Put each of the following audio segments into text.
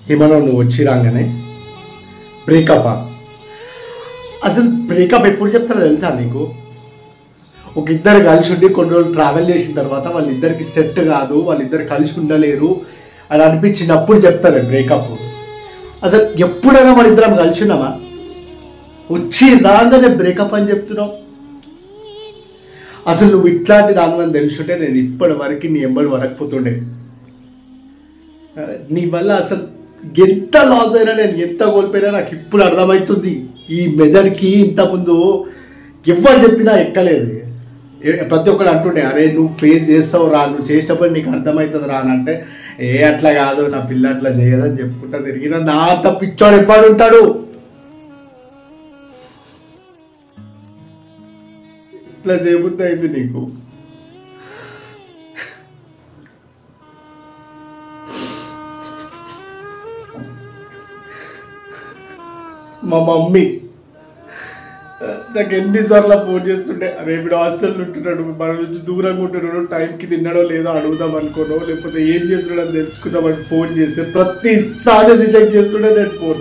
హిమనం నువ్వు వచ్చి రాగానే బ్రేకప్. అసలు బ్రేకప్ ఎప్పుడు చెప్తారో తెలుసా నీకు? ఒక ఇద్దరు కలిసి ఉండి కొన్ని రోజులు ట్రావెల్ చేసిన తర్వాత వాళ్ళిద్దరికి సెట్ కాదు, వాళ్ళిద్దరు కలిసి ఉండలేరు అని అనిపించినప్పుడు చెప్తారు బ్రేకప్. అసలు ఎప్పుడైనా మన ఇద్దరం కలిసి ఉన్నామా? వచ్చి రాగానే బ్రేకప్ అని చెప్తున్నావు. అసలు నువ్వు ఇట్లాంటి దానివల్ల తెలుసుంటే నేను ఇప్పటి వరకు నీ ఎంబడి వరకపోతుండే. నీ వల్ల అసలు ఎంత లాస్ అయినా, నేను ఎంత కోల్పోయినా నాకు ఇప్పుడు అర్థమవుతుంది. ఈ మెదడుకి ఇంతకుముందు ఎవరు చెప్పినా ఎక్కలేదు. ప్రతి ఒక్కరు అంటుండే, అరే నువ్వు ఫేస్ చేస్తావు రా, నువ్వు చేసినప్పుడు నీకు అర్థమవుతుంది రా అని అంటే, అట్లా కాదు నా పిల్ల అట్లా చేయదని చెప్పుకుంటా తిరిగిన నా తప్పిచ్చాడు ఎప్పుడు ఉంటాడు. ఇట్లా చేయబుద్ధి అయింది నీకు. మా మమ్మీ నాకు ఎన్నిసార్లు ఫోన్ చేస్తుంటే, అరే వీడు హాస్టల్లో ఉంటున్నాడు, మన నుంచి దూరంగా ఉంటున్నాడు, టైంకి తిన్నాడో లేదో అడుగుదాం అనుకోనో లేకపోతే ఏం చేస్తున్నాడో అని తెలుసుకుందామని ఫోన్ చేస్తే ప్రతిసారి రిజెక్ట్ చేస్తుండే నేను ఫోన్.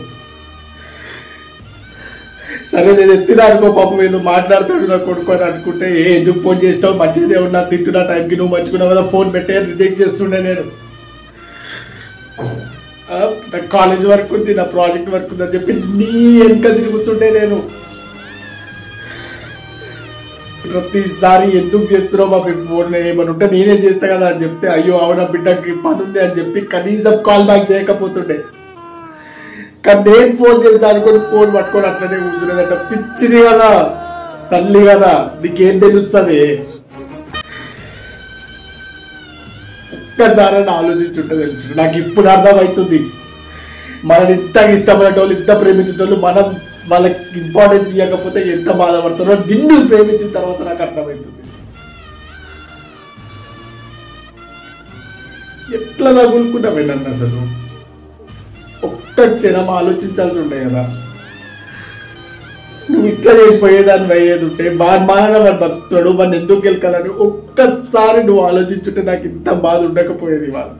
సరే నేను ఎత్తినా అనుకో, పాపం ఏదో మాట్లాడుతాడు నా కొడుకు అని అనుకుంటే, ఎందుకు ఫోన్ చేస్తావు, మంచిగానే ఉన్నా తింటున్నా, టైంకి నువ్వు మంచుకున్నావు కదా, ఫోన్ పెట్టే రిజెక్ట్ చేస్తుండే నేను. నా కాలేజ్ వర్క్ ఉంది, నా ప్రాజెక్ట్ వర్క్ ఉంది అని చెప్పి నీ వెనక తిరుగుతుండే నేను. ప్రతిసారి ఎందుకు చేస్తున్నావు మా ఫోన్, ఏమని ఉంటే నేనే చేస్తా కదా అని చెప్తే, అయ్యో అవునా బిడ్డకి పని ఉంది అని చెప్పి కనీసం కాల్ బ్యాక్ చేయకపోతుండే. కానీ నేను ఫోన్ చేస్తా అనుకోని ఫోన్ పట్టుకొని అట్లనే కూర్చునేదంట. పిచ్చిది కదా, తల్లి కదా, నీకేం తెలుస్తుంది? ఒక్కసారి ఆలోచించుంటే తెలుసు. నాకు ఇప్పుడు అర్థమవుతుంది, మనని ఇంత ఇష్టపడేటోళ్ళు, ఇంత ప్రేమించేటోళ్ళు మనం వాళ్ళకి ఇంపార్టెన్స్ ఇవ్వకపోతే ఎంత బాధపడతారో నిన్ను ప్రేమించిన తర్వాత నాకు అర్థమవుతుంది. ఎట్లా తగులుకున్నావే నన్ను అసలు? ఒక్క క్షణం ఆలోచించాల్సి ఉండే కదా. నువ్వు ఇట్లా చేసిపోయేదాన్ని అయ్యేది ఉంటే మానవ వాడు బతుకుతాడు, వాడిని ఎందుకు గెలకాలని ఒక్కసారి నువ్వు ఆలోచించుంటే నాకు ఇంత బాధ ఉండకపోయేది. వాళ్ళు